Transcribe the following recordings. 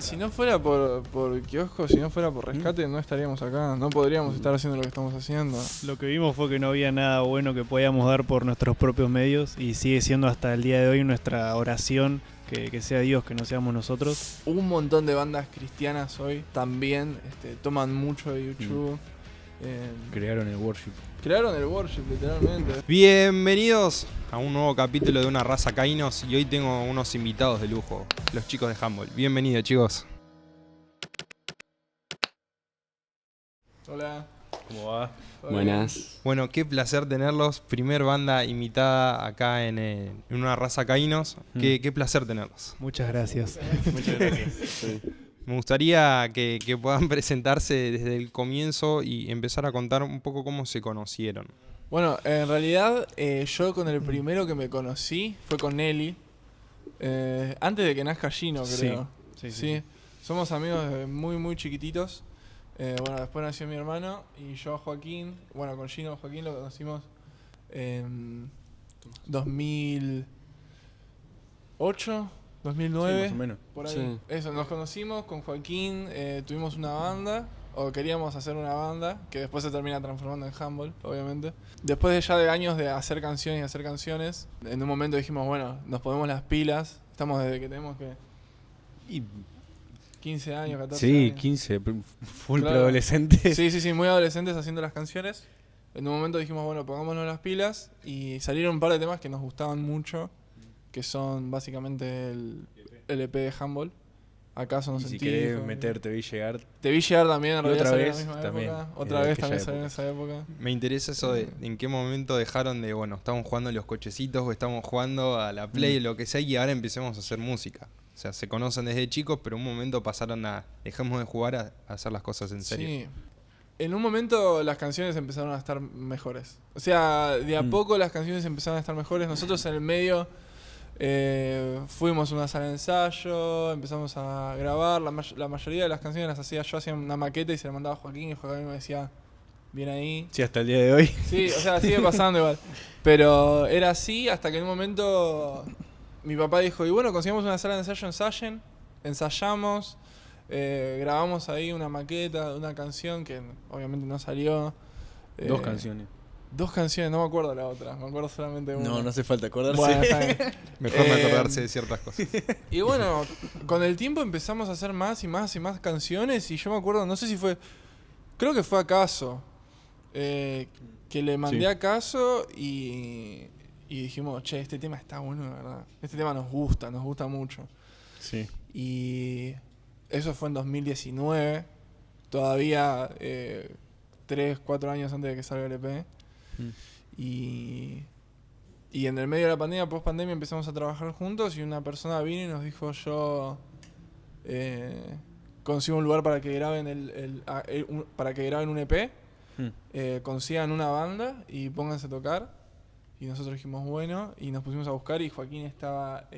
Si no fuera por kiosco, si no fuera por rescate, no estaríamos acá. No podríamos estar haciendo lo que estamos haciendo. Lo que vimos fue que no había nada bueno que podíamos dar por nuestros propios medios y sigue siendo hasta el día de hoy nuestra oración que sea Dios, que no seamos nosotros. Un montón de bandas cristianas hoy también toman mucho de YouTube. Crearon el worship. Crearon el worship, literalmente. Bienvenidos a un nuevo capítulo de Una Raza Caínos y hoy tengo unos invitados de lujo, los chicos de Humble. Bienvenidos, chicos. Hola. ¿Cómo va? Hola. Buenas. Bueno, qué placer tenerlos. Primer banda invitada acá en Una Raza Caínos. Qué placer tenerlos. Muchas gracias. Muchas gracias. Sí. Me gustaría que puedan presentarse desde el comienzo y empezar a contar un poco cómo se conocieron. Bueno, en realidad yo con el primero que me conocí fue con Nelly. Antes de que nazca Gino, creo. Sí. Somos amigos desde muy chiquititos. Bueno, después nació mi hermano y yo a Joaquín. Bueno, con Gino Joaquín lo conocimos en 2008, 2009. Sí, más o menos. Por ahí. Sí. Eso, nos conocimos con Joaquín, tuvimos una banda, o queríamos hacer una banda, que después se termina transformando en Humble, obviamente. Después de años de hacer canciones, en un momento dijimos, bueno, nos ponemos las pilas, estamos desde que tenemos que Y 15 años, 14 sí, años. 15, full Claro. preadolescente. Sí, muy adolescentes haciendo las canciones. En un momento dijimos, bueno, pongámonos las pilas y salieron un par de temas que nos gustaban mucho, que son básicamente el EP de Humble. ¿Acaso no Y si sentís? querés meterte, vi llegar. Te vi llegar también, en Y realidad otra salió en vez la misma también, época. en Otra vez aquella también salió en época. esa época. Me interesa eso de en qué momento dejaron de, bueno, estamos jugando a los cochecitos o estamos jugando a la Play, lo que sea, y ahora empecemos a hacer música. O sea, se conocen desde chicos, pero un momento pasaron a dejamos de jugar a hacer las cosas en serio. Sí. En un momento las canciones empezaron a estar mejores. O sea, de a poco las canciones empezaron a estar mejores. Nosotros en el medio fuimos a una sala de ensayo, empezamos a grabar. La mayoría de las canciones las hacía yo, hacía una maqueta y se la mandaba a Joaquín y Joaquín me decía, bien ahí. Sí, hasta el día de hoy. Sí, o sea, sigue pasando igual. Pero era así hasta que en un momento mi papá dijo, y bueno, conseguimos una sala de ensayo, ensayamos, grabamos ahí una maqueta de una canción que obviamente no salió. Dos canciones. Dos canciones, no me acuerdo la otra, me acuerdo solamente de una. No hace falta acordarse. Bueno, está bien. Mejor no acordarse de ciertas cosas. Y bueno, con el tiempo empezamos a hacer más canciones y yo me acuerdo, no sé si fue, creo que fue Acaso, que le mandé Sí. a Acaso y dijimos, che, este tema está bueno, de verdad. Este tema nos gusta mucho. Sí. Y eso fue en 2019, todavía 3, 4 años antes de que salga el EP. Y en el medio de la pandemia, post pandemia, empezamos a trabajar juntos y una persona vino y nos dijo, yo consigo un lugar para que graben para que graben un EP, consigan una banda y pónganse a tocar. Y nosotros dijimos, bueno, y nos pusimos a buscar y Joaquín estaba...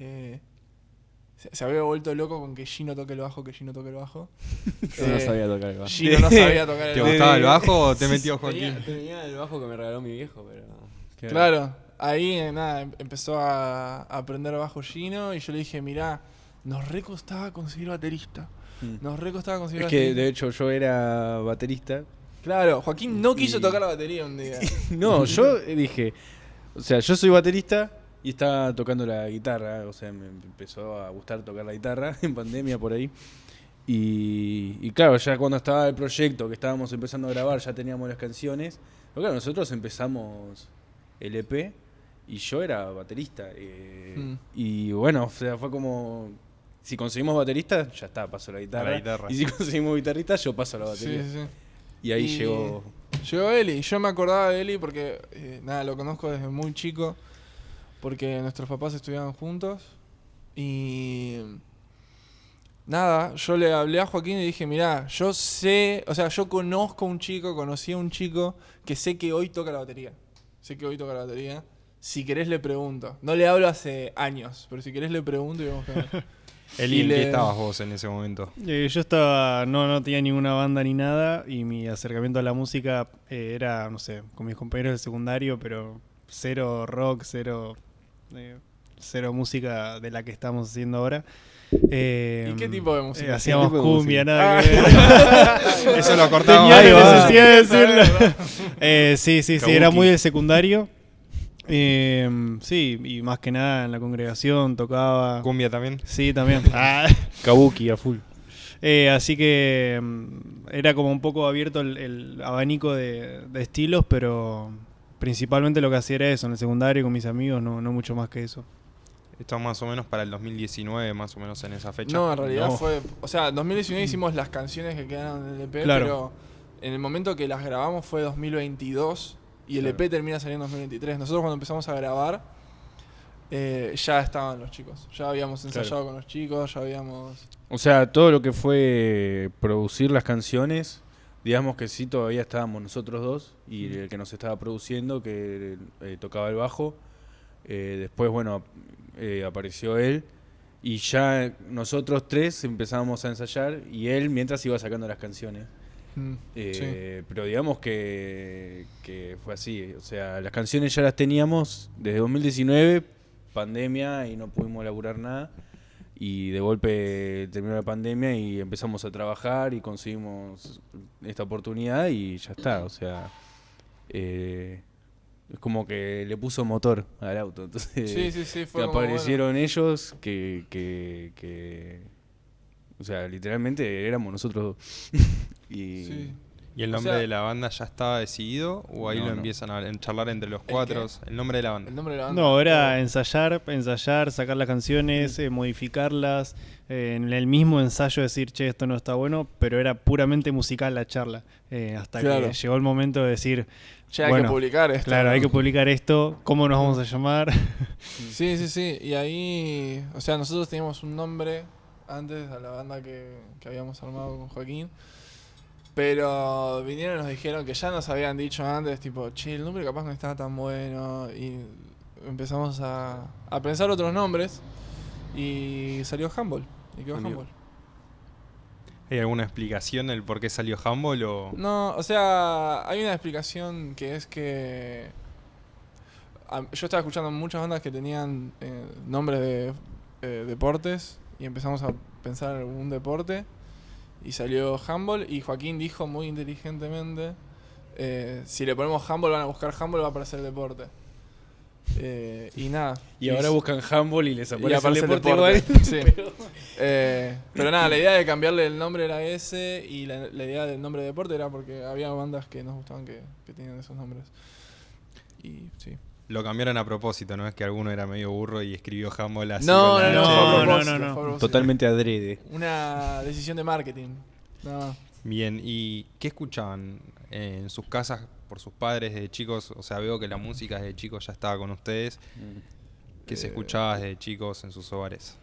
se había vuelto loco con que Gino toque el bajo, Yo no sabía tocar el bajo. Gino no sabía tocar el ¿Te bajo. gustaba el bajo o te metió Joaquín? Tenía el bajo que me regaló mi viejo, pero... Claro, ahí nada, empezó a aprender bajo Gino y yo le dije, mirá, nos recostaba conseguir baterista. Nos recostaba conseguir Es que baterista. de hecho yo era baterista. Claro, Joaquín no quiso Y- tocar la batería un día. No, yo dije, o sea, yo soy baterista y estaba tocando la guitarra, o sea, me empezó a gustar tocar la guitarra en pandemia por ahí. Y claro, ya cuando estaba el proyecto, que estábamos empezando a grabar, ya teníamos las canciones. Pero claro, nosotros empezamos el EP y yo era baterista. Y bueno, o sea, fue como, si conseguimos baterista, ya está, paso la guitarra. A la guitarra. Y si conseguimos guitarrista, yo paso a la Sí, batería. sí, sí. Y ahí Y- llegó... Llegó Eli, yo me acordaba de Eli porque, nada, lo conozco desde muy chico, porque nuestros papás estudiaban juntos y... Nada, yo le hablé a Joaquín y dije, mirá, yo sé, o sea, yo conocí a un chico que sé que hoy toca la batería. Si querés le pregunto. No le hablo hace años, pero si querés le pregunto y vamos a ver. Eli, Y ¿en le- qué estabas vos en ese momento? Yo estaba, no tenía ninguna banda ni nada y mi acercamiento a la música era, no sé, con mis compañeros de secundario, pero cero rock, cero música de la que estamos haciendo ahora. ¿Y qué tipo de música? Hacíamos ¿Qué tipo de cumbia, música? nada que ver. Eso lo cortamos. Tenía Ahí va. necesidad de decirlo. Sí, Kabuki. era muy del secundario. Sí, y más que nada en la congregación tocaba. Cumbia también. Sí, también. Kabuki a full. Así que era como un poco abierto el abanico de estilos, pero principalmente lo que hacía era eso, en el secundario con mis amigos, no mucho más que eso. Esto más o menos para el 2019, más o menos en esa fecha. No, en realidad No. fue... O sea, en 2019 hicimos las canciones que quedaron en el EP, Claro. pero en el momento que las grabamos fue 2022 y el Claro. EP termina saliendo en 2023. Nosotros cuando empezamos a grabar ya estaban los chicos. Ya habíamos ensayado con los chicos, ya habíamos... O sea, todo lo que fue producir las canciones, digamos que sí, todavía estábamos nosotros dos y el que nos estaba produciendo, que tocaba el bajo. Después, bueno, apareció él y ya nosotros tres empezábamos a ensayar y él mientras iba sacando las canciones. Sí. Pero digamos que fue así. O sea, las canciones ya las teníamos desde 2019, pandemia, y no pudimos laburar nada. Y de golpe terminó la pandemia y empezamos a trabajar y conseguimos esta oportunidad y ya está. O sea, es como que le puso motor al auto. Entonces, Sí, fue que como, aparecieron ellos o sea, literalmente éramos nosotros dos. Y Sí. ¿Y el O nombre sea- de la banda ya estaba decidido? ¿O ahí No, lo no. empiezan a charlar entre los ¿El cuatro? qué? El nombre de la banda. El nombre de la banda. No, era ensayar, sacar las canciones, modificarlas, en el mismo ensayo decir, che, esto no está bueno, pero era puramente musical la charla. Hasta Claro. que llegó el momento de decir, Che, hay bueno, que publicar esto. claro, ¿no? hay que publicar esto, ¿cómo nos vamos a llamar? Sí. Y ahí, o sea, nosotros teníamos un nombre antes a la banda que habíamos armado con Joaquín. Pero vinieron y nos dijeron que ya nos habían dicho antes, tipo, che, el nombre capaz no estaba tan bueno. Y empezamos a pensar otros nombres. Y salió Humble. Y quedó Salió. Humble. ¿Hay alguna explicación del por qué salió Humble o...? No, o sea, hay una explicación que es que... yo estaba escuchando muchas bandas que tenían nombres de deportes y empezamos a pensar en algún deporte y salió Humble y Joaquín dijo muy inteligentemente, si le ponemos Humble van a buscar Humble, va a aparecer el deporte. Y nada. Y ahora buscan Humble y les y aparece, aparece el deporte igual. Sí. Pero nada, la idea de cambiarle el nombre era ese y la idea del nombre de deporte era porque había bandas que nos gustaban que tenían esos nombres. Y sí. Lo cambiaron a propósito, ¿no? Es que alguno era medio burro y escribió Humble así. No, con la no, H. fue a no, propósito, no. fue a propósito. Totalmente adrede. Una decisión de marketing. No. Bien, ¿y qué escuchaban en sus casas por sus padres desde chicos? O sea, veo que la música desde chicos ya estaba con ustedes. ¿Qué se escuchaba desde chicos en sus hogares?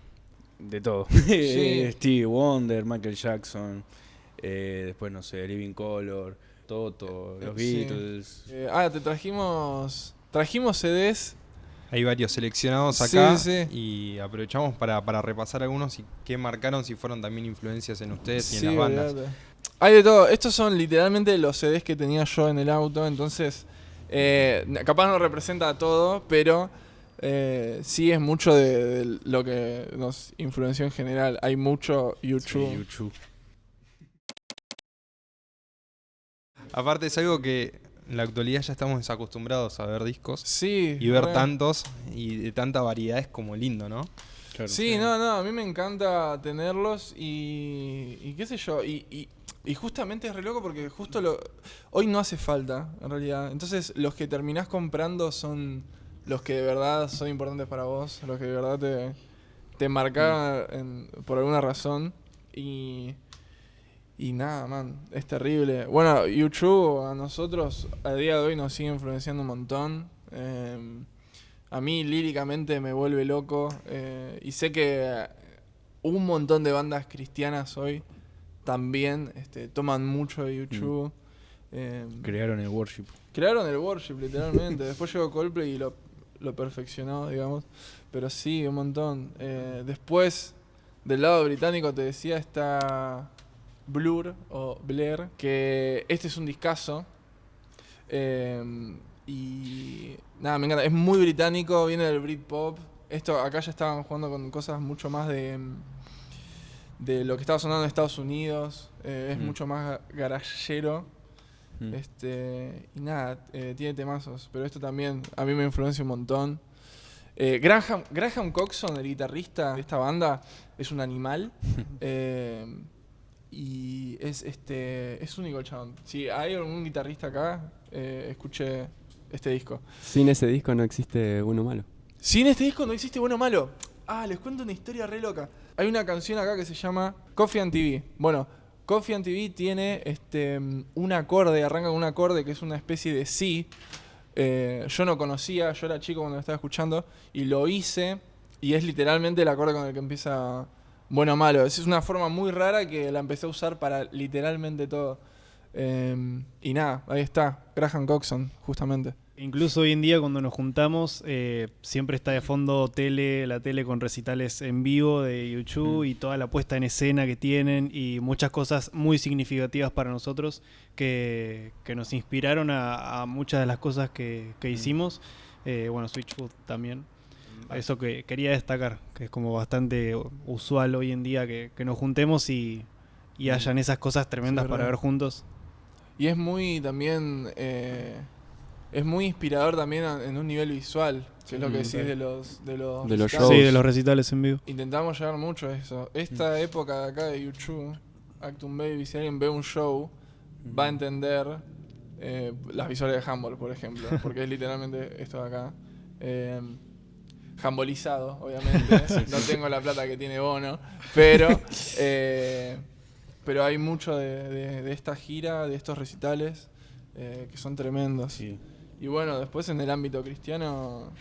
De todo. Sí. Stevie Wonder, Michael Jackson, después no sé, Living Color, Toto, los Sí. Beatles. Te trajimos CDs. Hay varios seleccionados Sí, acá sí. y aprovechamos para repasar algunos y qué marcaron, si fueron también influencias en ustedes y en Sí, las bandas. olvídate. Hay de todo. Estos son literalmente los CDs que tenía yo en el auto. Entonces, capaz no representa todo, pero sí es mucho de lo que nos influenció en general. Hay mucho YouTube. Sí, YouTube. Aparte es algo que en la actualidad ya estamos desacostumbrados a ver discos Sí, y ver re. tantos y de tanta variedad es como lindo, ¿no? Claro. Sí, no, a mí me encanta tenerlos y qué sé yo, y justamente es re loco porque justo hoy no hace falta, en realidad. Entonces los que terminás comprando son los que de verdad son importantes para vos, los que de verdad te marcaron por alguna razón y nada, man, es terrible. Bueno, YouTube a nosotros a día de hoy nos sigue influenciando un montón. A mí líricamente me vuelve loco y sé que un montón de bandas cristianas hoy también toman mucho de YouTube. Crearon el worship. Crearon el worship literalmente. Después llegó Coldplay y lo perfeccionó, digamos. Pero sí, un montón. Después, del lado británico, te decía, está Blur o Blair, que este es un discazo. Y nada, me encanta. Es muy británico, viene del Britpop. Esto acá ya estaban jugando con cosas mucho más de lo que estaba sonando en Estados Unidos. Es mucho más garagero. Y nada, tiene temazos. Pero esto también a mí me influencia un montón. Graham Coxon, el guitarrista de esta banda, es un animal. Y es único el chabón. Si hay algún guitarrista acá, escuche este disco. Sin ese disco no existe Bueno Malo. Sin este disco no existe Bueno Malo. Les cuento una historia re loca. Hay una canción acá que se llama Coffee and TV. Bueno, Coffee and TV tiene un acorde, arranca con un acorde que es una especie de sí. Yo no conocía, yo era chico cuando lo estaba escuchando y lo hice y es literalmente el acorde con el que empieza Bueno Malo. Es una forma muy rara que la empecé a usar para literalmente todo. Y nada, ahí está, Graham Coxon, justamente. Incluso hoy en día cuando nos juntamos siempre está de fondo la tele con recitales en vivo de YouTube y toda la puesta en escena que tienen y muchas cosas muy significativas para nosotros que nos inspiraron a muchas de las cosas que hicimos. Bueno, Switchfoot también. Eso que quería destacar, que es como bastante usual hoy en día que nos juntemos y hayan esas cosas tremendas para ver juntos. Y es muy también... es muy inspirador también en un nivel visual, que es lo que decís de los shows. Sí, de los recitales en vivo. Intentamos llegar mucho a eso. Esta época de acá de YouTube, Actum Baby, si alguien ve un show, va a entender las visuales de Humble, por ejemplo, porque es literalmente esto de acá. Humbolizado, obviamente. No tengo la plata que tiene Bono, pero hay mucho de esta gira, de estos recitales, que son tremendos. Sí. Y bueno, después en el ámbito cristiano,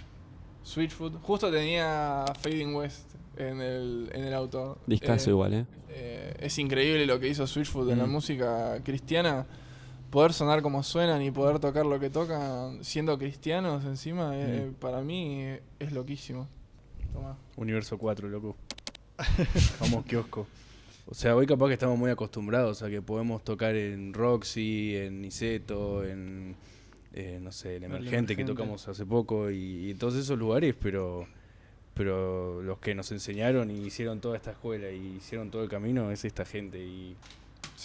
Switchfoot. Justo tenía Fading West en el auto. Discazo igual, Es increíble lo que hizo Switchfoot en la música cristiana. Poder sonar como suenan y poder tocar lo que tocan siendo cristianos encima, para mí es loquísimo. Tomá. Universo 4, loco. Vamos, kiosco. O sea, hoy capaz que estamos muy acostumbrados a que podemos tocar en Roxy, en Niceto, en... no sé, el Emergente que tocamos hace poco y en todos esos lugares, pero los que nos enseñaron y hicieron toda esta escuela y hicieron todo el camino es esta gente y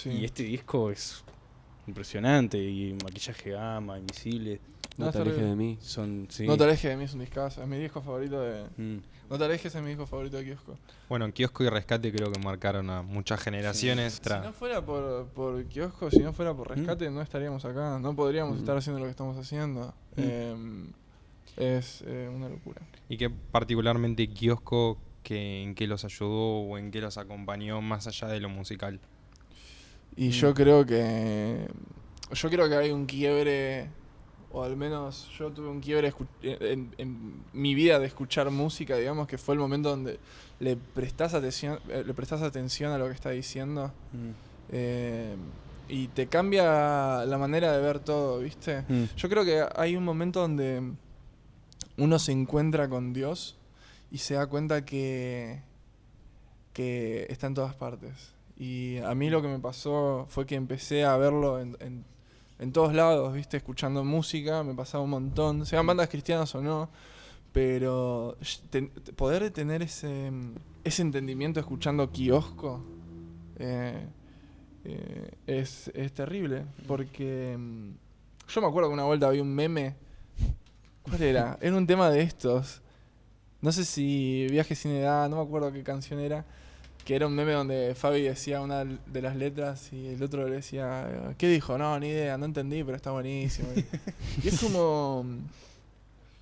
este disco es impresionante y Maquillaje Gama, Invisible. No te alejes de mí. No te alejes de mí es un discazo, es mi disco favorito de... No te alejes es mi disco favorito de Kiosco. Bueno, Kiosco y Rescate creo que marcaron a muchas generaciones. Si no fuera por Kiosco, si no fuera por Rescate, no estaríamos acá. No podríamos estar haciendo lo que estamos haciendo. Es una locura. Y que particularmente Kiosco, ¿en qué los ayudó o en qué los acompañó más allá de lo musical? Y yo creo que hay un quiebre, o al menos yo tuve un quiebre en mi vida de escuchar música, digamos, que fue el momento donde le prestás atención a lo que está diciendo. Y te cambia la manera de ver todo, ¿viste? Yo creo que hay un momento donde uno se encuentra con Dios y se da cuenta que está en todas partes. Y a mí lo que me pasó fue que empecé a verlo en todos lados, ¿viste? Escuchando música, me pasaba un montón, sean bandas cristianas o no, pero poder tener ese entendimiento escuchando Kiosco es terrible, porque yo me acuerdo que una vuelta había un meme. ¿Cuál era? Era un tema de estos. No sé si Viaje sin edad, no me acuerdo qué canción era. Que era un meme donde Fabi decía una de las letras y el otro le decía, ¿qué dijo? No, ni idea, no entendí, pero está buenísimo. Y es como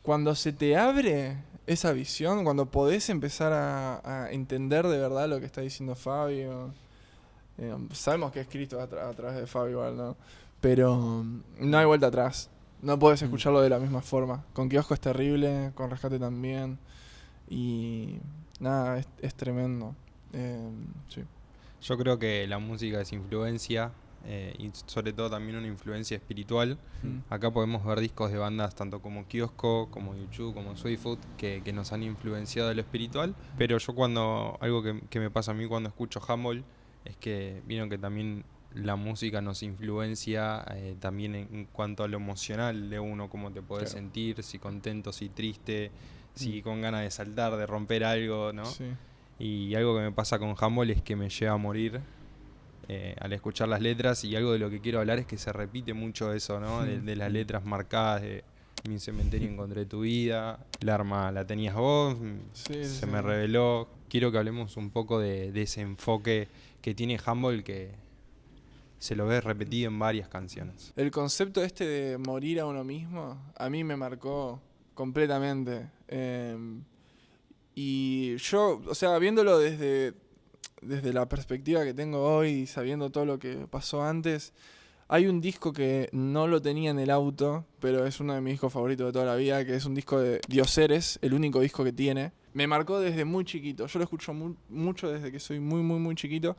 cuando se te abre esa visión, cuando podés empezar a entender de verdad lo que está diciendo Fabi. Sabemos que es Cristo a través de Fabi igual, ¿no? Pero no hay vuelta atrás. No podés escucharlo de la misma forma. Con Kiosco es terrible, con Rescate también. Y nada, es tremendo. Sí. Yo creo que la música es influencia y sobre todo también una influencia espiritual. Acá podemos ver discos de bandas tanto como Kiosco, como YouTube, como Switchfoot que nos han influenciado de lo espiritual. Pero yo algo que me pasa a mí cuando escucho Humble es que vieron que también la música nos influencia también en cuanto a lo emocional de uno, cómo te podés sentir, si contento, si triste, si con ganas de saltar, de romper algo, ¿no? Sí. Y algo que me pasa con Humble es que me lleva a morir al escuchar las letras, y algo de lo que quiero hablar es que se repite mucho eso, ¿no? De las letras marcadas, de mi cementerio encontré tu vida, el arma la tenías vos, se me reveló. Quiero que hablemos un poco de ese enfoque que tiene Humble, que se lo ve repetido en varias canciones. El concepto este de morir a uno mismo, a mí me marcó completamente. Y yo, o sea, viéndolo desde la perspectiva que tengo hoy y sabiendo todo lo que pasó antes, hay un disco que no lo tenía en el auto, pero es uno de mis discos favoritos de toda la vida, que es un disco de Dioseres, el único disco que tiene. Me marcó desde muy chiquito, yo lo escucho mucho desde que soy muy, muy, muy chiquito.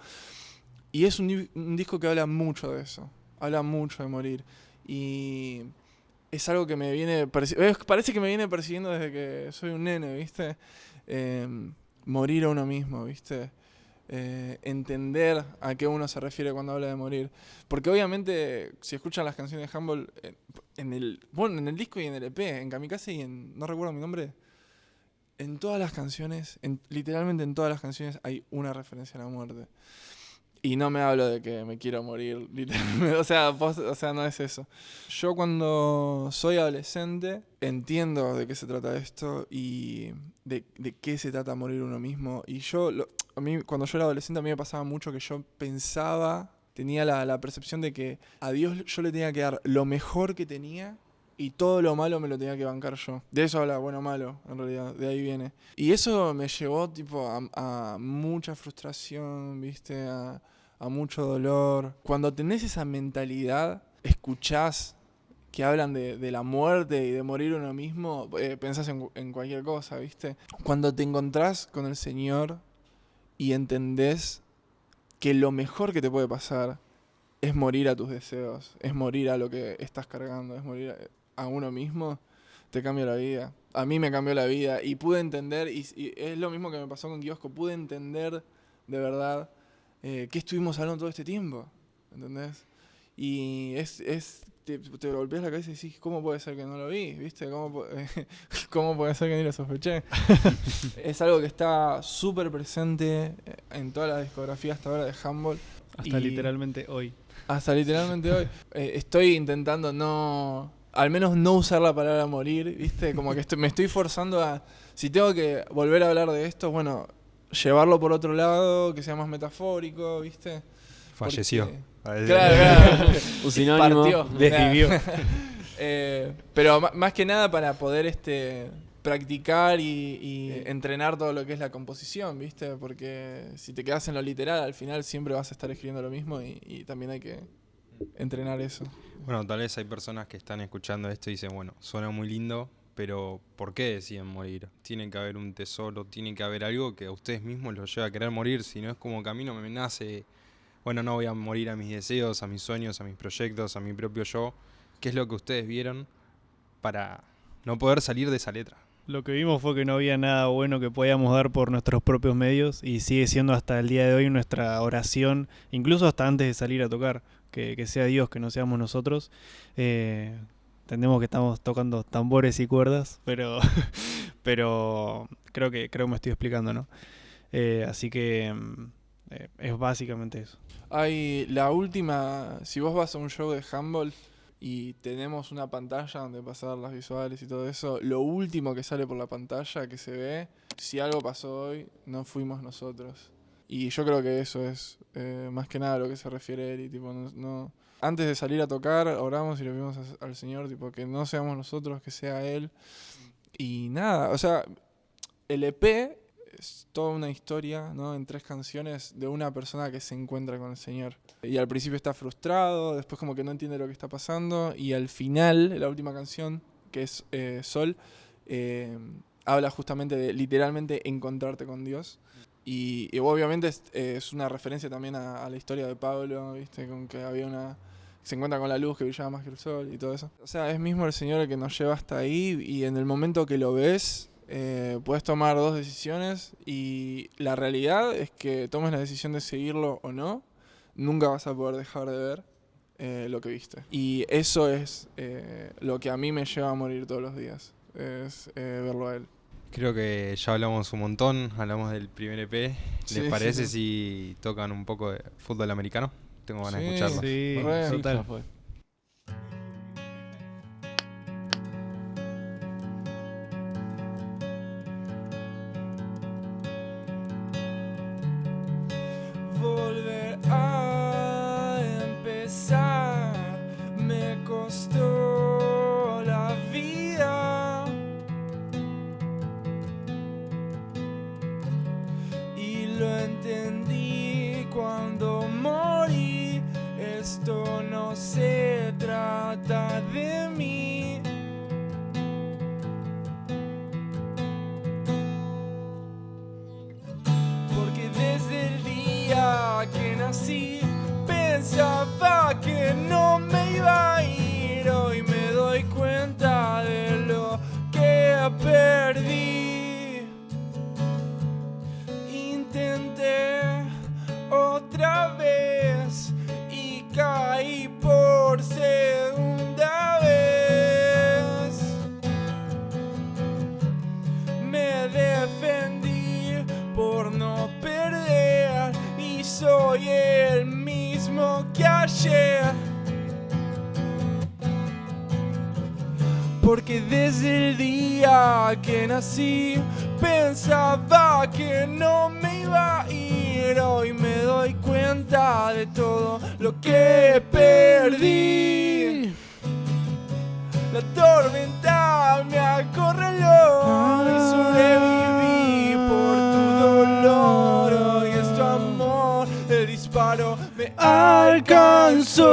Y es un disco que habla mucho de eso, habla mucho de morir. Y es algo que me viene parece que me viene persiguiendo desde que soy un nene, ¿viste? Morir a uno mismo, ¿viste? Entender a qué uno se refiere cuando habla de morir. Porque obviamente, si escuchan las canciones de Humble, en el disco y en el EP, en Kamikaze y no recuerdo mi nombre, en todas las canciones, literalmente en todas las canciones hay una referencia a la muerte. Y no me hablo de que me quiero morir, literalmente. O sea, no es eso. Yo cuando soy adolescente entiendo de qué se trata esto y de qué se trata morir uno mismo. Y a mí, cuando yo era adolescente, a mí me pasaba mucho que yo tenía la percepción de que a Dios yo le tenía que dar lo mejor que tenía y todo lo malo me lo tenía que bancar yo. De eso habla bueno o malo, en realidad, de ahí viene. Y eso me llevó tipo a mucha frustración, ¿viste? A mucho dolor. Cuando tenés esa mentalidad, escuchás que hablan de la muerte y de morir uno mismo, pensás en cualquier cosa, ¿viste? Cuando te encontrás con el Señor y entendés que lo mejor que te puede pasar es morir a tus deseos, es morir a lo que estás cargando, es morir a uno mismo, te cambia la vida. A mí me cambió la vida y pude entender, y es lo mismo que me pasó con Kiosco, pude entender de verdad qué estuvimos hablando todo este tiempo, ¿entendés? Y te golpeas la cabeza y decís, ¿cómo puede ser que no lo vi? ¿Viste? ¿Cómo puede ser que ni lo sospeché? Es algo que está súper presente en toda la discografía hasta ahora de Humble. Hasta literalmente hoy. Hasta literalmente hoy. Estoy intentando al menos no usar la palabra morir, ¿viste? Como que me estoy forzando a, si tengo que volver a hablar de esto, bueno, llevarlo por otro lado, que sea más metafórico, ¿viste? Falleció. Claro. Un sinónimo. Partió. Desvivió. Pero más que nada para poder practicar y entrenar todo lo que es la composición, ¿viste? Porque si te quedas en lo literal, al final siempre vas a estar escribiendo lo mismo y también hay que entrenar eso. Bueno, tal vez hay personas que están escuchando esto y dicen, bueno, suena muy lindo, pero ¿por qué deciden morir? Tiene que haber un tesoro, tiene que haber algo que a ustedes mismos los lleve a querer morir, si no es como que a mí no me nace, bueno, no voy a morir a mis deseos, a mis sueños, a mis proyectos, a mi propio yo. ¿Qué es lo que ustedes vieron para no poder salir de esa letra? Lo que vimos fue que no había nada bueno que podíamos dar por nuestros propios medios y sigue siendo hasta el día de hoy nuestra oración, incluso hasta antes de salir a tocar, que sea Dios, que no seamos nosotros. Entendemos que estamos tocando tambores y cuerdas, pero creo que me estoy explicando, ¿no? Así que es básicamente eso. Hay la última, si vos vas a un show de Humble y tenemos una pantalla donde pasar las visuales y todo eso, lo último que sale por la pantalla que se ve, si algo pasó hoy, no fuimos nosotros. Y yo creo que eso es más que nada a lo que se refiere él. Y tipo, no, antes de salir a tocar, oramos y le pedimos al Señor, tipo, que no seamos nosotros, que sea Él. Y nada, o sea, el EP es toda una historia, ¿no? En 3 canciones de una persona que se encuentra con el Señor. Y al principio está frustrado, después como que no entiende lo que está pasando, y al final, la última canción, que es Sol, habla justamente de literalmente encontrarte con Dios. Y obviamente es una referencia también a la historia de Pablo, ¿viste? Con que se encuentra con la luz que brillaba más que el sol y todo eso. O sea, es mismo el Señor el que nos lleva hasta ahí, y en el momento que lo ves, puedes tomar 2 decisiones, y la realidad es que tomes la decisión de seguirlo o no, nunca vas a poder dejar de ver lo que viste. Y eso es lo que a mí me lleva a morir todos los días, es verlo a Él. Creo que ya hablamos un montón, hablamos del primer EP. Sí, ¿Les parece sí. si tocan un poco de fútbol americano? Tengo ganas de Sí, escucharlo. Sí, Re. Sí, total. ya fue. Volver a empezar me costó la vida y lo entendí cuando morí. Esto no se trata de mí. Porque desde el día que nací pensaba que no me iba a ir. Hoy me doy cuenta de lo que perdí. Intenté otra vez y caí por segunda vez. Me defendí por no perder y soy el mismo que ayer. Porque desde el día que nací pensaba que no me iba a ir. Hoy me doy cuenta de todo lo que perdí. La tormenta me acorraló y sobreviví por tu dolor. Hoy es tu amor, el disparo me alcanzó.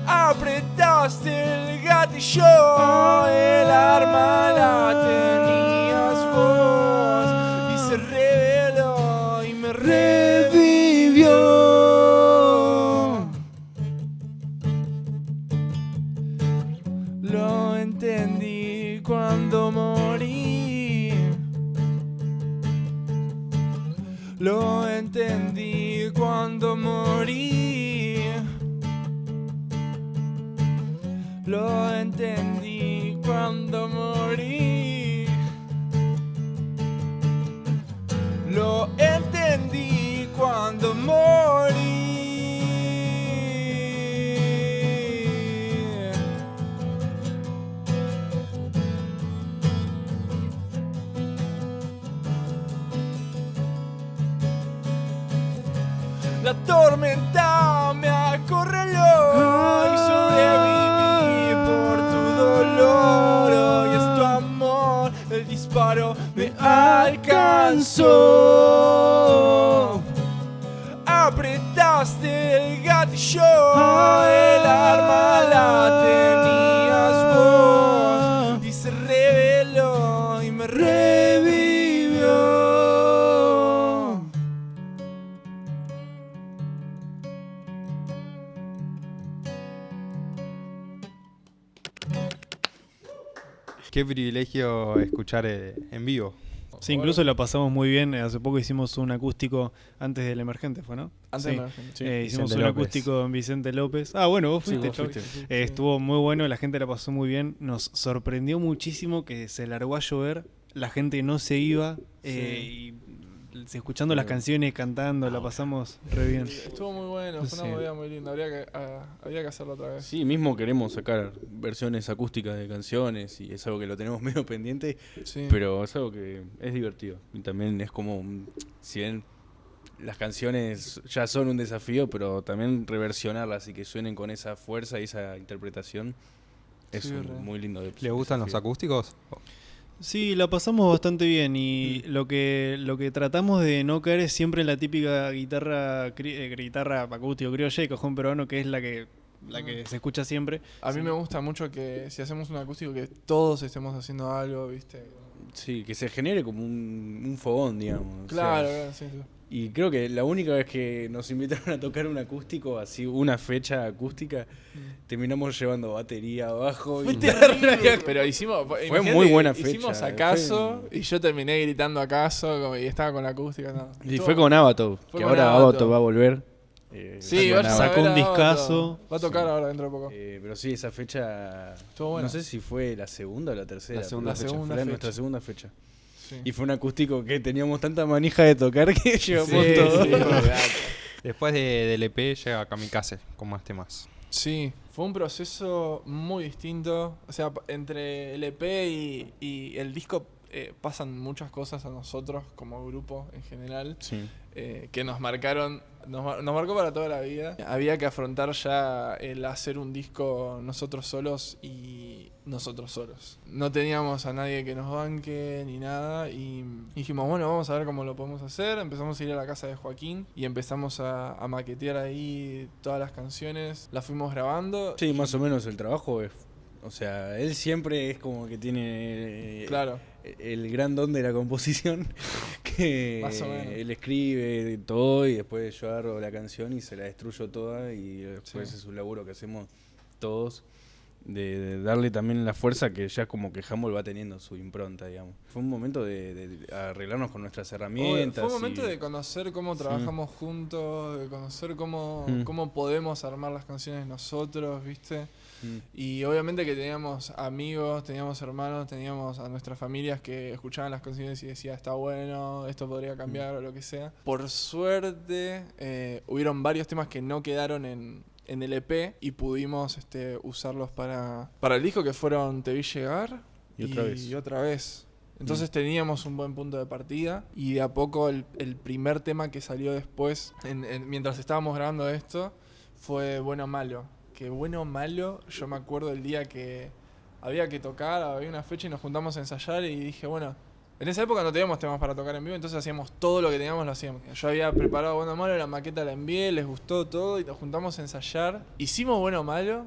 Apretaste el gatillo, el arma la tenías vos y se reveló y me revivió. Lo entendí cuando morí. Lo entendí cuando morí. Lo entendí cuando morí. Lo entendí cuando morí. La tormenta me acorraló y sobreviví por tu dolor. Hoy es tu amor, el disparo me alcanzó. Apretaste el gatillo, el arma la tenías vos y se reveló y me revivió. Qué privilegio escuchar en vivo. Sí, incluso lo pasamos muy bien. Hace poco hicimos un acústico antes del Emergente, ¿fue, no? Antes Sí. de Emergente. Sí, Hicimos Vicente un López. acústico en Vicente López. Ah, bueno, vos fuiste, vos Choc. fuiste. Estuvo muy bueno, la gente la pasó muy bien. Nos sorprendió muchísimo que se largó a llover, la gente no se iba y escuchando las canciones, cantando, la pasamos re bien. Estuvo muy bueno, fue una Sí. movida muy linda. Habría que hacerlo otra vez. Sí, mismo queremos sacar versiones acústicas de canciones y es algo que lo tenemos medio pendiente, Sí. pero es algo que es divertido. Y también es como, si bien las canciones ya son un desafío, pero también reversionarlas y que suenen con esa fuerza y esa interpretación es Sí, re. muy lindo. ¿Le gustan los desafío. acústicos? Sí, la pasamos bastante bien y lo que tratamos de no caer es siempre en la típica guitarra acústico criolla y cajón peruano, que es la que se escucha siempre. A mí me gusta mucho que si hacemos un acústico que todos estemos haciendo algo, ¿viste? Sí, que se genere como un fogón, digamos. o Claro, sea, sí, sí. y creo que la única vez que nos invitaron a tocar un acústico, así una fecha acústica, terminamos llevando batería, bajo, Fue guitarra. terrible. Pero hicimos. Fue muy buena fecha, Hicimos fue- acaso y yo terminé gritando acaso y estaba con la acústica. No. Y fue con Abato, Fue que con ahora Abato. Abato va a volver. Sí, ganaba. sacó un a ver ahora. discazo. Va a tocar Sí. ahora dentro de poco. Pero sí, esa fecha. Estuvo buena. No sé si fue la segunda o la tercera. La segunda pero fecha. fue nuestra segunda fecha. Sí. Y fue un acústico que teníamos tanta manija de tocar que llevamos Sí, todo. sí. Después del EP llega Kamikaze con más temas. Sí, fue un proceso muy distinto. O sea, entre el EP y el disco pasan muchas cosas a nosotros como grupo en general Sí. que nos marcaron, nos marcó para toda la vida. Había que afrontar ya el hacer un disco nosotros solos y nosotros solos. No teníamos a nadie que nos banque ni nada y dijimos, bueno, vamos a ver cómo lo podemos hacer. Empezamos a ir a la casa de Joaquín y empezamos a maquetear ahí todas las canciones. Las fuimos grabando. Sí, más o menos el trabajo es. O sea, él siempre es como que tiene Claro. el gran don de la composición, que Más o menos. él escribe todo y después yo agarro la canción y se la destruyo toda y después Sí. es un laburo que hacemos todos de darle también la fuerza que ya como que Humble va teniendo su impronta, digamos. Fue un momento de arreglarnos con nuestras herramientas. Fue un momento y- de conocer cómo trabajamos juntos, de conocer cómo podemos armar las canciones nosotros, ¿viste? Mm. Y obviamente que teníamos amigos, teníamos hermanos, teníamos a nuestras familias que escuchaban las canciones y decían, está bueno, esto podría cambiar o lo que sea. Por suerte, hubieron varios temas que no quedaron en el EP y pudimos usarlos para el disco, que fueron Te vi llegar Y otra vez. y otra vez. Entonces teníamos un buen punto de partida y de a poco el primer tema que salió después, mientras estábamos grabando esto, fue Bueno Malo. Que Bueno Malo, yo me acuerdo el día que había que tocar, había una fecha y nos juntamos a ensayar y dije, bueno, en esa época no teníamos temas para tocar en vivo, entonces hacíamos todo lo que teníamos, lo hacíamos. Yo había preparado Bueno Malo, la maqueta la envié, les gustó todo y nos juntamos a ensayar. Hicimos Bueno Malo,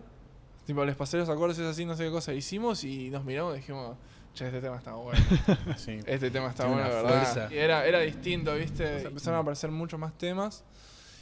tipo les pasé los acordes, así, no sé qué cosa hicimos y nos miramos y dijimos, che, este tema está bueno. Sí. Este tema está Tiene bueno, una de verdad. fuerza. Y era distinto, ¿viste? Empezaron a aparecer muchos más temas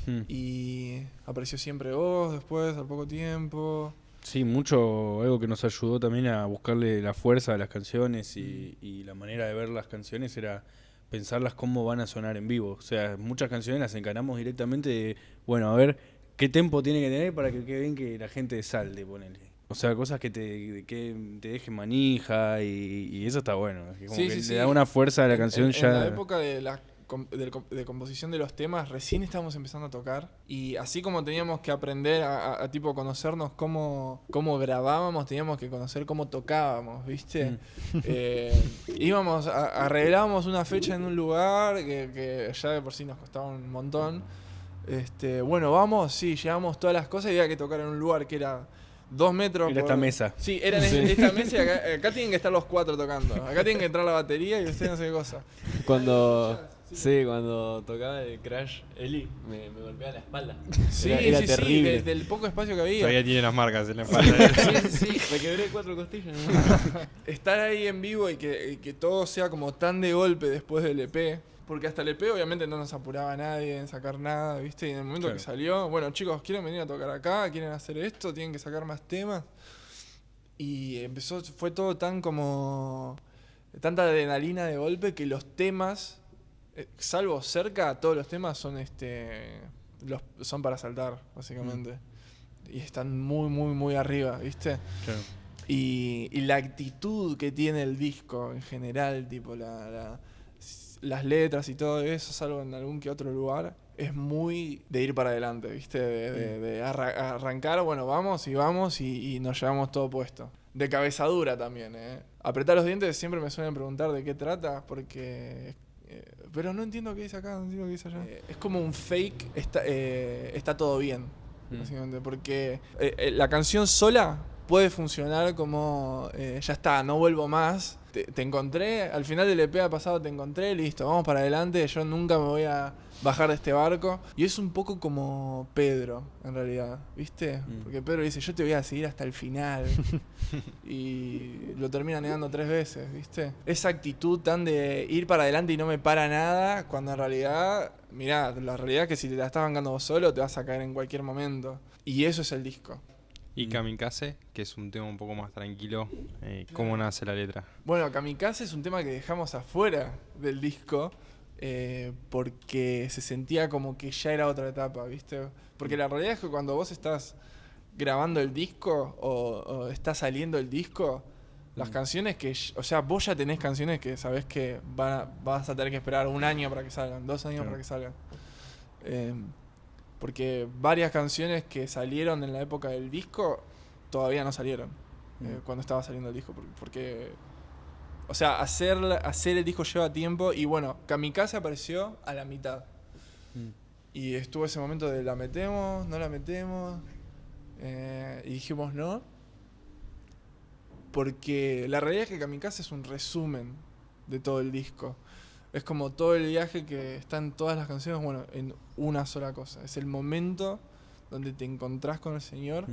Mm. y apareció Siempre Vos después, al poco tiempo. Sí, mucho, algo que nos ayudó también a buscarle la fuerza a las canciones y la manera de ver las canciones era pensarlas cómo van a sonar en vivo. O sea, muchas canciones las encaramos directamente de, bueno, a ver qué tempo tiene que tener para que quede bien que la gente salte, ponele. O sea, cosas que te dejen manija y eso está bueno. Es que como Sí, que sí, le sí. da una fuerza a la canción ya. En la época de de composición de los temas, recién estábamos empezando a tocar. Y así como teníamos que aprender a tipo conocernos cómo grabábamos, teníamos que conocer cómo tocábamos, ¿viste? Arreglábamos una fecha en un lugar que ya de por sí nos costaba un montón. Bueno, vamos, sí, llevamos todas las cosas y había que tocar en un lugar que era 2 metros. Era esta mesa. Sí, era en esta mesa y acá tienen que estar los 4 tocando. Acá tienen que entrar la batería y ustedes no sé qué cosa. Cuando tocaba el Crash, Eli me golpeaba la espalda. Sí, Era sí, terrible. sí, del poco espacio que había. Todavía tiene las marcas en la espalda. Sí, me quebré 4 costillas. Estar ahí en vivo y que todo sea como tan de golpe después del EP. Porque hasta el EP obviamente no nos apuraba nadie en sacar nada, ¿viste? Y en el momento Claro. que salió, bueno, chicos, ¿quieren venir a tocar acá? ¿Quieren hacer esto? ¿Tienen que sacar más temas? Y fue todo tan como... tanta adrenalina de golpe que los temas, salvo cerca, todos los temas son son para saltar, básicamente. Y están muy, muy, muy arriba, ¿viste? Claro. Y la actitud que tiene el disco en general, tipo las letras y todo eso, salvo en algún que otro lugar, es muy de ir para adelante, ¿viste? De arrancar, bueno, vamos y nos llevamos todo puesto. De cabeza dura también, ¿eh? Apretar los dientes siempre me suelen preguntar de qué trata, porque... pero no entiendo qué dice acá, no entiendo qué dice allá. Es como un fake, está todo bien, básicamente, porque la canción sola puede funcionar como ya está, no vuelvo más. Te encontré, al final del EP pasado te encontré, listo, vamos para adelante, yo nunca me voy a bajar de este barco. Y es un poco como Pedro, en realidad, ¿viste? Porque Pedro dice, yo te voy a seguir hasta el final. Y lo termina negando 3 veces, ¿viste? Esa actitud tan de ir para adelante y no me para nada, cuando en realidad, mirá, la realidad es que si te la estás bancando vos solo, te vas a caer en cualquier momento. Y eso es el disco. Y Kamikaze, que es un tema un poco más tranquilo. ¿Cómo nace la letra? Bueno, Kamikaze es un tema que dejamos afuera del disco porque se sentía como que ya era otra etapa, ¿viste? Porque la realidad es que cuando vos estás grabando el disco o está saliendo el disco, las canciones que... O sea, vos ya tenés canciones que sabés que vas a tener que esperar 1 año para que salgan, 2 años para que salgan. Porque varias canciones que salieron en la época del disco todavía no salieron cuando estaba saliendo el disco. Porque o sea, hacer el disco lleva tiempo y bueno, Kamikaze apareció a la mitad. Y estuvo ese momento de la metemos, no la metemos. Y dijimos no. Porque la realidad es que Kamikaze es un resumen de todo el disco. Es como todo el viaje que está en todas las canciones, bueno, en una sola cosa. Es el momento donde te encontrás con el Señor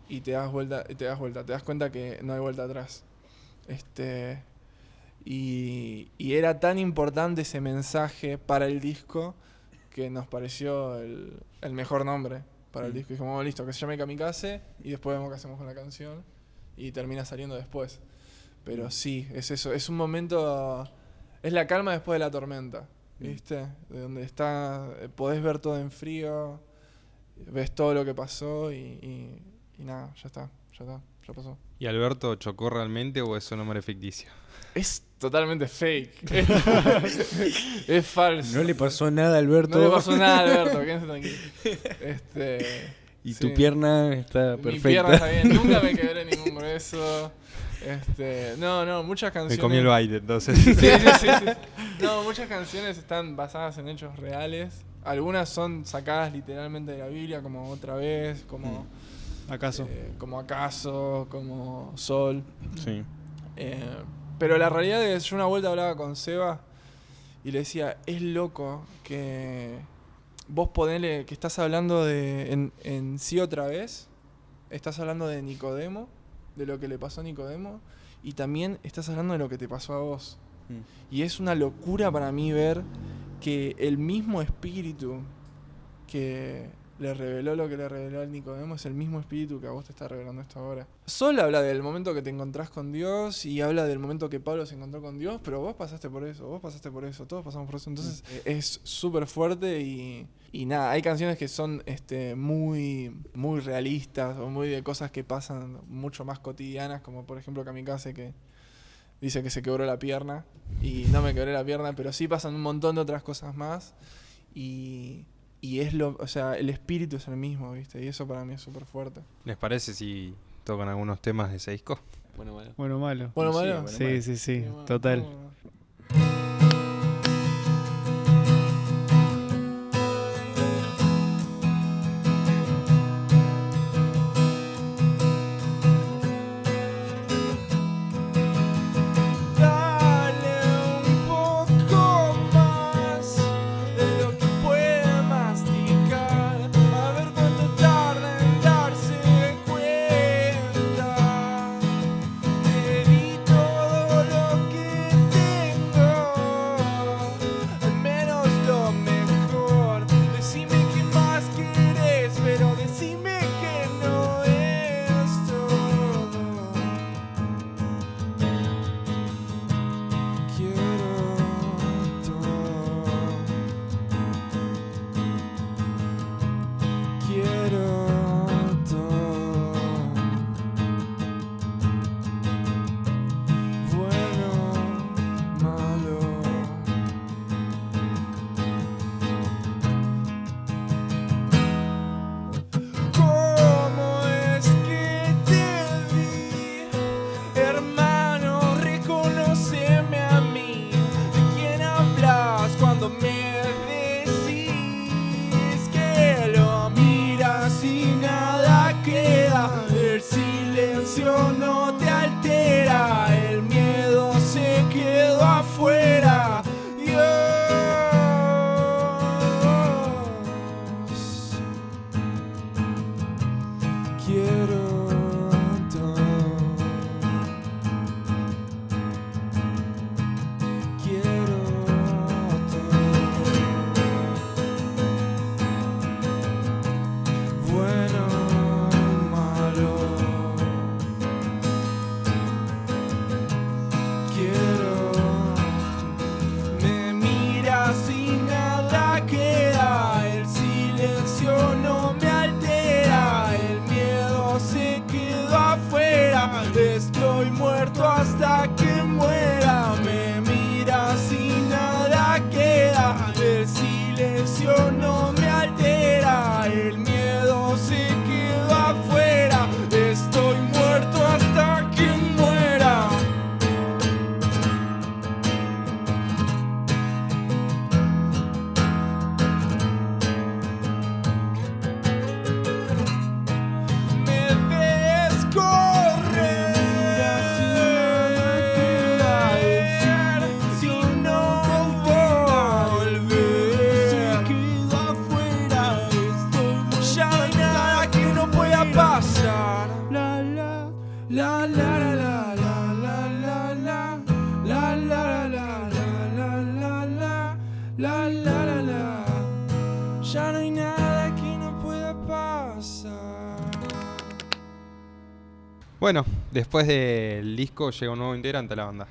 y te das cuenta que no hay vuelta atrás. Y era tan importante ese mensaje para el disco que nos pareció el mejor nombre para el disco. Dijimos, listo, que se llame Kamikaze y después vemos qué hacemos con la canción y termina saliendo después. Pero sí, es eso, es un momento, es la calma después de la tormenta, ¿viste? De donde podés ver todo en frío, ves todo lo que pasó y nada, ya pasó. ¿Y Alberto chocó realmente o es un nombre ficticio? Es totalmente fake. Es falso. No le pasó nada a Alberto. No le pasó nada a Alberto, quédense tranquilos. Y tu pierna está perfecta. Mi pierna está bien, nunca me quebré ningún hueso. No, muchas canciones. Me comí el baile, entonces. Sí. No, muchas canciones están basadas en hechos reales. Algunas son sacadas literalmente de la Biblia, como Otra Vez, como ¿Acaso? Como Acaso, como Sol. Sí. Pero la realidad es, yo una vuelta hablaba con Seba y le decía, es loco que vos ponele que estás hablando de en Sí Otra Vez, estás hablando de Nicodemo, de lo que le pasó a Nicodemo, y también estás hablando de lo que te pasó a vos. Y es una locura para mí ver que el mismo espíritu que le reveló lo que le reveló al Nicodemo es el mismo espíritu que a vos te está revelando esto ahora. Sol habla del momento que te encontrás con Dios y habla del momento que Pablo se encontró con Dios, pero vos pasaste por eso, todos pasamos por eso. Entonces es súper fuerte y nada, hay canciones que son muy, muy realistas o muy de cosas que pasan mucho más cotidianas, como por ejemplo Kamikaze, que dice que se quebró la pierna y no me quebré la pierna, pero sí pasan un montón de otras cosas más y es o sea, el espíritu es el mismo, ¿viste? Y eso para mí es súper fuerte. ¿Les parece si tocan algunos temas de ese disco? Bueno, malo. Bueno, malo. Bueno, malo. Sí, total. Te di todo lo que te pasa. Bueno, después del disco llega un nuevo integrante a la banda.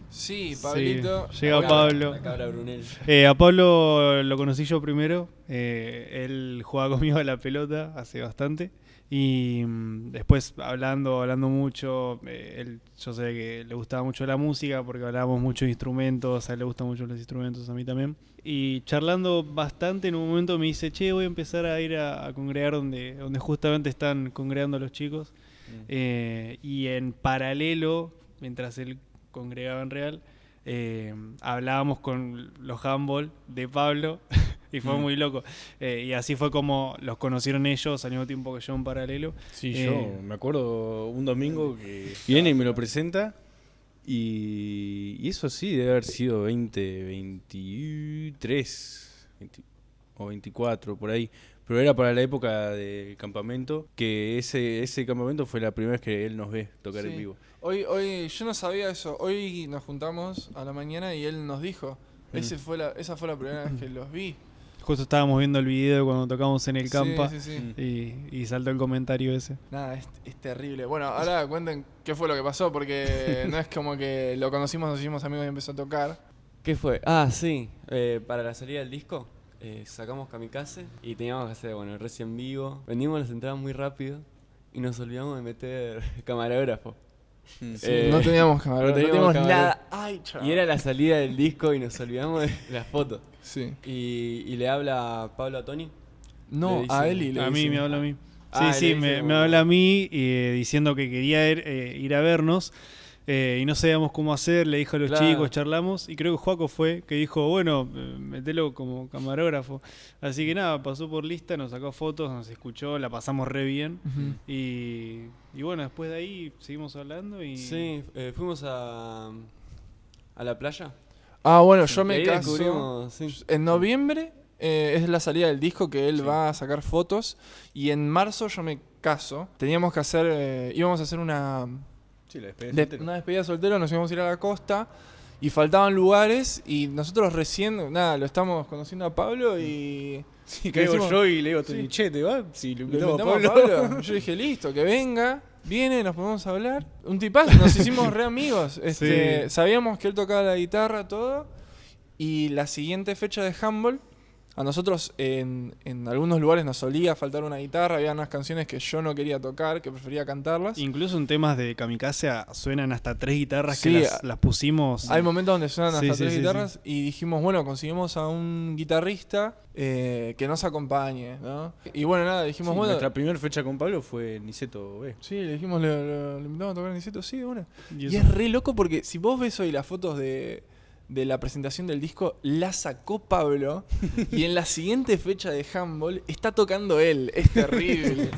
Sí, Pablito. Sí, llega Pablo. La cabra Brunel. A Pablo lo conocí yo primero. Él jugaba conmigo a la pelota hace bastante. Y después hablando mucho, yo sé que le gustaba mucho la música porque hablábamos mucho de instrumentos, a él le gustan mucho los instrumentos, a mí también. Y charlando bastante, en un momento me dice, che, voy a empezar a ir a congregar donde justamente están congregando los chicos. Y en paralelo, mientras él congregaba en Real, hablábamos con los handball de Pablo y fue muy loco. Y así fue como los conocieron ellos al mismo tiempo que yo en paralelo. Sí, yo me acuerdo un domingo que viene y me lo presenta. Y eso sí, debe haber sido 23 o 24, por ahí. Pero era para la época del campamento, que ese campamento fue la primera vez que él nos ve tocar en vivo. Hoy yo no sabía eso. Hoy nos juntamos a la mañana y él nos dijo. Esa fue la primera vez que los vi. Justo estábamos viendo el video cuando tocamos en el campa. Sí. Y saltó el comentario ese. Nada, es terrible. Bueno, ahora cuenten qué fue lo que pasó, porque no es como que lo conocimos, nos hicimos amigos y empezó a tocar. ¿Qué fue? Ah, sí. Para la salida del disco sacamos Kamikaze y teníamos que hacer, el recién en vivo. Vendimos las entradas muy rápido y nos olvidamos de meter camarógrafo. No teníamos cámara, no teníamos nada. Ay, chaval. Y era la salida del disco y nos olvidamos de las fotos. Sí. Y le habla Pablo a Tony. No, Le dice- a él y le A mí dice- me habla a mí. Ah, Sí, le me dice, habla a mí diciendo que quería ir a vernos y no sabíamos cómo hacer, le dijo a los Claro. chicos, charlamos y creo que Joaco fue que dijo, bueno, metelo como camarógrafo. Así que nada, pasó por lista, nos sacó fotos, nos escuchó, la pasamos re bien Ujú. y bueno, después de ahí seguimos hablando y... Sí, fuimos a la playa. Ah, bueno, yo Y me ahí caso. descubrimos, sí. En noviembre es la salida del disco que él va a sacar fotos. Y en marzo yo me caso. Teníamos que hacer. Íbamos a hacer una despedida soltero. Nos íbamos a ir a la costa. Y faltaban lugares. Y nosotros recién. Nada, lo estamos conociendo a Pablo. Y. Sí, caigo decimos- yo y le digo, Sí. che, ¿te va? Sí, lo Lo invitamos a invitamos Pablo. a Pablo. Yo dije, listo, que venga. Viene, nos podemos hablar. Un tipazo, nos hicimos re amigos. Sí. Sabíamos que él tocaba la guitarra, todo. Y la siguiente fecha de Handball, a nosotros en algunos lugares nos solía faltar una guitarra. Había unas canciones que yo no quería tocar, que prefería cantarlas. Incluso en temas de Kamikaze suenan hasta 3 guitarras Sí, que las pusimos. Hay momentos donde suenan hasta Sí, 3 sí, guitarras. Y dijimos, bueno, conseguimos a un guitarrista que nos acompañe, ¿no? Y bueno, nada, dijimos, Sí, bueno. nuestra primera fecha con Pablo fue Niceto B. Sí, le dijimos, le invitamos a tocar en Niceto, sí, de una. Y Y eso- es re loco porque si vos ves hoy las fotos de la presentación del disco, la sacó Pablo y en la siguiente fecha de Handball está tocando él. Es terrible.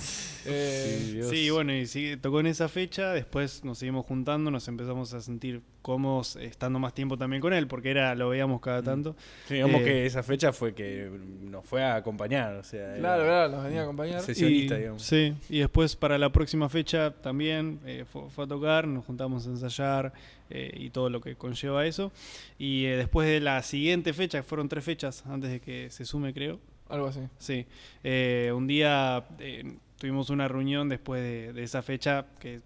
Dios. Sí, bueno, y tocó en esa fecha, después nos seguimos juntando, nos empezamos a sentir cómodos estando más tiempo también con él, porque lo veíamos cada tanto. Sí, digamos Eh, que esa fecha fue que nos fue a acompañar, o sea... Claro, era- claro, nos venía a acompañar. Sí. Sesionista, digamos. Sí, y después para la próxima fecha también fue a tocar, nos juntamos a ensayar y todo lo que conlleva eso. Y después de la siguiente fecha, que fueron 3 fechas antes de que se sume, creo. Algo así. Sí, un día tuvimos una reunión después de esa fecha que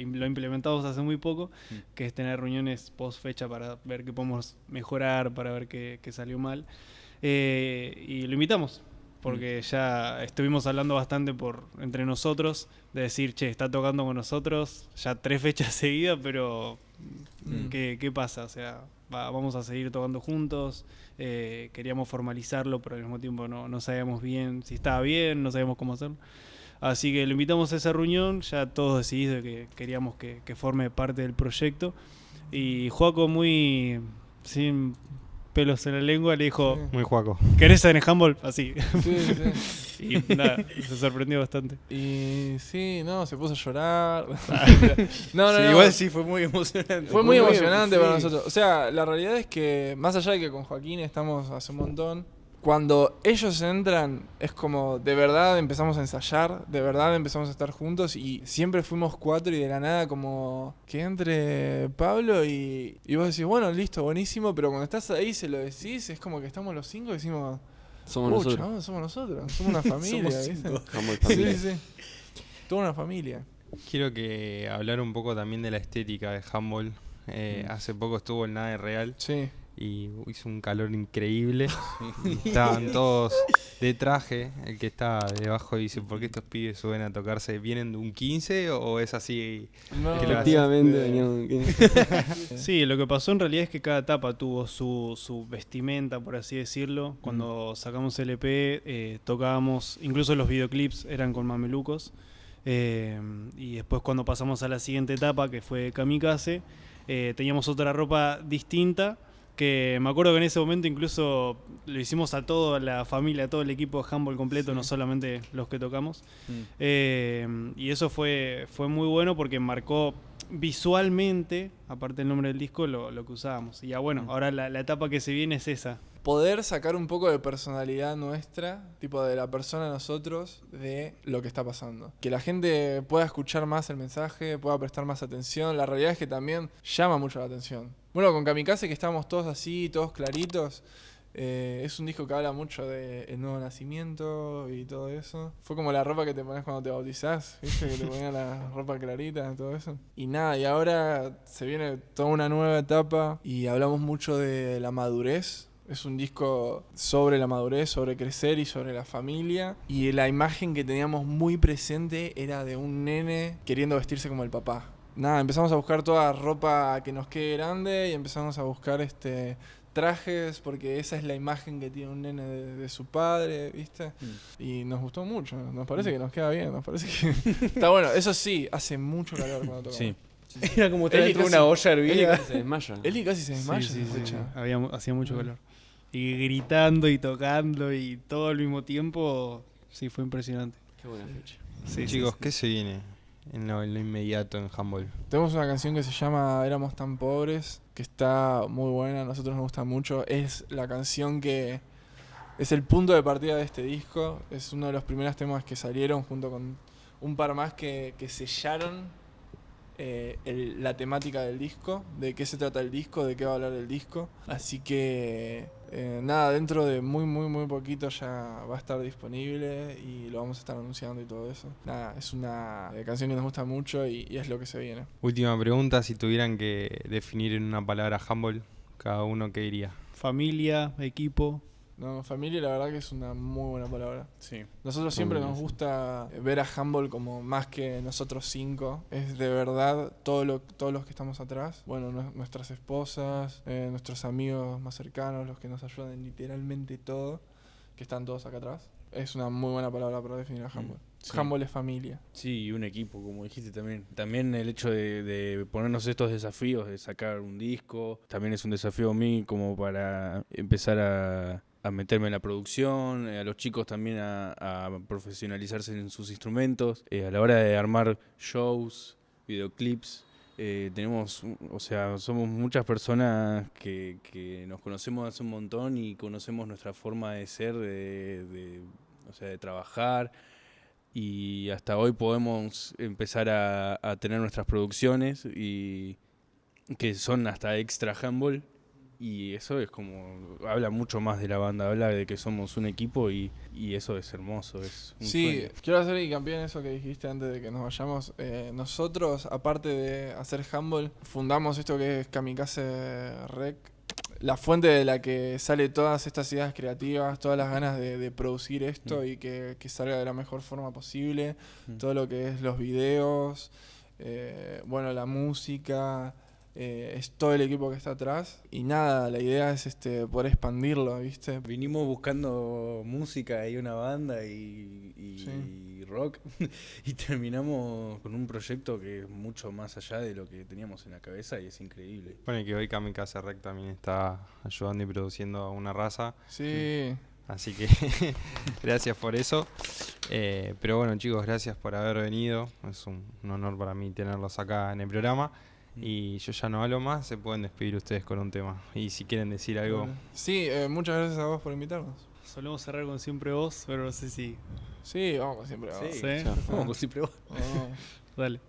lo implementamos hace muy poco, que es tener reuniones post fecha para ver qué podemos mejorar, para ver qué salió mal. Y lo invitamos, porque ya estuvimos hablando bastante entre nosotros, de decir, che, está tocando con nosotros ya 3 fechas seguidas, pero ¿qué pasa? O sea, vamos a seguir tocando juntos. Queríamos formalizarlo, pero al mismo tiempo no sabíamos bien si estaba bien, no sabíamos cómo hacerlo. Así que lo invitamos a esa reunión, ya todos decididos de que queríamos que forme parte del proyecto. Y Joaco, muy sin pelos en la lengua, le dijo, Sí. Muy juaco. ¿querés estar en handball? Así. Sí, sí. Y nada, se sorprendió bastante. Y sí, no, se puso a llorar. No, Sí, no. igual sí fue muy emocionante. Fue muy emocionante sí. para nosotros. O sea, la realidad es que, más allá de que con Joaquín estamos hace un montón, cuando ellos entran, es como de verdad empezamos a ensayar, de verdad empezamos a estar juntos y siempre fuimos 4 y de la nada como que entre Pablo y vos decís, bueno, listo, buenísimo, pero cuando estás ahí se lo decís, es como que estamos los 5 y decimos, Somos nosotros. Chabón, somos nosotros. Somos una familia, Somos ¿viste? cinco. Handball Sí, familia. sí. Toda una familia. Quiero que hablar un poco también de la estética de handball. Hace poco estuvo el Nade Real Sí. y hizo un calor increíble. Estaban todos de traje. El que está debajo dice, ¿por qué estos pibes suben a tocarse? ¿Vienen de un 15 o es así? No, Que lo Efectivamente, este, veníamos. Sí, lo que pasó en realidad es que cada etapa tuvo su vestimenta, por así decirlo. Cuando sacamos el EP, tocábamos, incluso los videoclips eran con mamelucos. Y después cuando pasamos a la siguiente etapa, que fue Kamikaze, teníamos otra ropa distinta, que me acuerdo que en ese momento incluso lo hicimos a toda la familia, a todo el equipo de handball completo, no solamente los que tocamos. Y eso fue muy bueno porque marcó visualmente, aparte del nombre del disco, lo que usábamos. Y ya bueno, ahora la etapa que se viene es esa. Poder sacar un poco de personalidad nuestra, tipo de la persona nosotros, de lo que está pasando. Que la gente pueda escuchar más el mensaje, pueda prestar más atención. La realidad es que también llama mucho la atención. Bueno, con Kamikaze, que estábamos todos así, todos claritos, es un disco que habla mucho del nuevo nacimiento y todo eso. Fue como la ropa que te pones cuando te bautizás, ¿viste? Que te ponían la ropa clarita y todo eso. Y nada, y ahora se viene toda una nueva etapa y hablamos mucho de la madurez. Es un disco sobre la madurez, sobre crecer y sobre la familia. Y la imagen que teníamos muy presente era de un nene queriendo vestirse como el papá. Nada, empezamos a buscar toda ropa que nos quede grande y empezamos a buscar trajes, porque esa es la imagen que tiene un nene de su padre, ¿viste? Y nos gustó mucho, nos parece que nos queda bien, nos parece que está bueno. Eso sí, hace mucho calor cuando tocamos. Sí. Era como estar Eli dentro de casi- una olla Eli hervida. casi se desmaya. Eli casi se desmaya. Sí, se escucha. Hacía mucho calor. Y gritando y tocando y todo al mismo tiempo, sí, fue impresionante. Qué buena fecha. Sí, Chicos, sí, sí. ¿qué se viene en lo inmediato en handball? Tenemos una canción que se llama Éramos tan pobres, que está muy buena, a nosotros nos gusta mucho. Es la canción que es el punto de partida de este disco. Es uno de los primeros temas que salieron junto con un par más que sellaron la temática del disco, de qué se trata el disco, de qué va a hablar el disco. Así que nada, dentro de muy poquito ya va a estar disponible y lo vamos a estar anunciando y todo eso. Nada, es una canción que nos gusta mucho y es lo que se viene. Última pregunta, si tuvieran que definir en una palabra handball, cada uno qué diría. Familia, equipo. No, familia la verdad que es una muy buena palabra. Sí. Nosotros siempre Familia, nos sí. gusta ver a handball como más que nosotros 5. Es de verdad todos los que estamos atrás. Bueno, nuestras esposas, nuestros amigos más cercanos, los que nos ayudan en literalmente todo, que están todos acá atrás. Es una muy buena palabra para definir a handball. Sí. Handball es familia. Sí, y un equipo, como dijiste también. También el hecho de ponernos estos desafíos, de sacar un disco, también es un desafío a mí como para empezar a meterme en la producción, a los chicos también a profesionalizarse en sus instrumentos, a la hora de armar shows, videoclips. Tenemos, o sea, somos muchas personas que nos conocemos hace un montón y conocemos nuestra forma de ser, o sea, de trabajar. Y hasta hoy podemos empezar a tener nuestras producciones y que son hasta extra handball, y eso es como, habla mucho más de la banda, habla de que somos un equipo y eso es hermoso, es un Sí, sueño. quiero hacer hincapié en eso que dijiste antes de que nos vayamos. Nosotros, aparte de hacer handball, fundamos esto que es Kamikaze Rec, la fuente de la que sale todas estas ideas creativas, todas las ganas de producir esto y que salga de la mejor forma posible, todo lo que es los videos, bueno, la música, es todo el equipo que está atrás. Y nada, la idea es poder expandirlo, ¿viste? Vinimos buscando música y una banda y Sí. rock y terminamos con un proyecto que es mucho más allá de lo que teníamos en la cabeza y es increíble. Bueno, y que hoy Kamikaze Rec también está ayudando y produciendo a una raza. Sí. Así que gracias por eso. Pero bueno, chicos, gracias por haber venido. Es un honor para mí tenerlos acá en el programa. Y yo ya no hablo más, se pueden despedir ustedes con un tema. Y si quieren decir algo. Sí, muchas gracias a vos por invitarnos. Solemos cerrar con Siempre Vos, pero no sé si... Sí, vamos siempre. Vamos. Sí. Vamos con siempre vos. Vamos. Dale.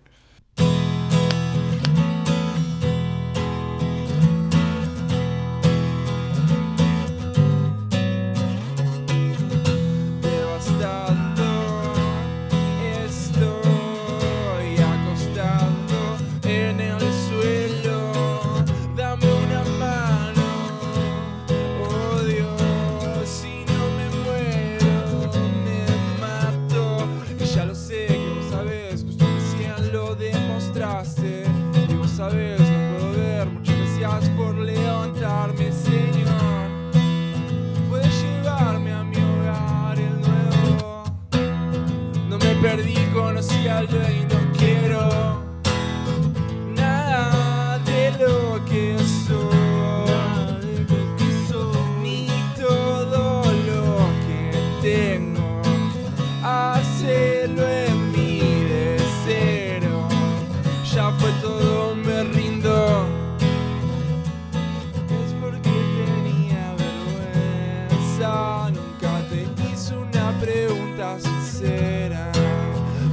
sea sincera.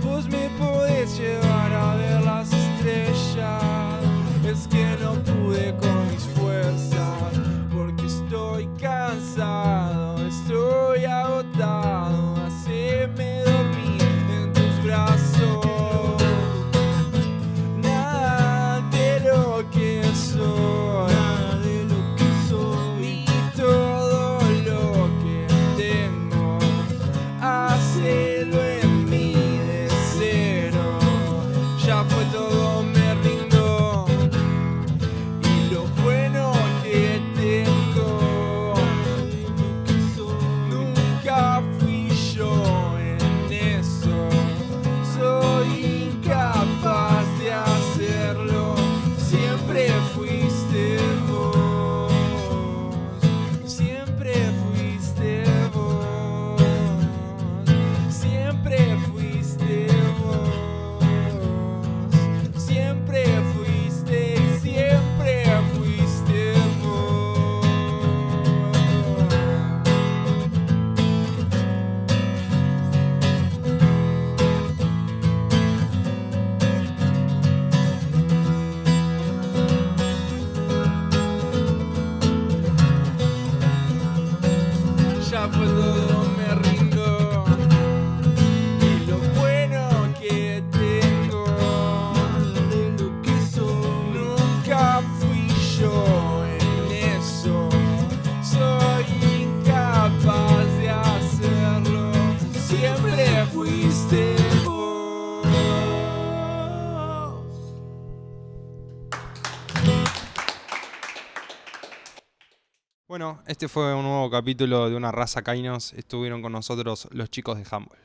Vos me podés llevar a ver las estrellas. Es que no pude con mis fuerzas, porque estoy cansado, estoy agotado. Haceme dormir en tus brazos. Nada de lo que soy, ni todo lo que tengo. Hacelo en mí de cero. Ya fue todo, me rindo. Y lo bueno que tengo, nunca fui yo en eso. Soy incapaz de hacerlo. Siempre fuiste vos. Siempre fuiste vos. Siempre fuiste vos. Siempre fuiste y siempre fuiste vos. Ya fue todo, me rindo. Y lo bueno que tengo, nunca fui yo en eso. Soy incapaz de hacerlo. Siempre fuiste vos. Bueno, este fue un nuevo capítulo de Una Raza Kainos. Estuvieron con nosotros los chicos de Humble.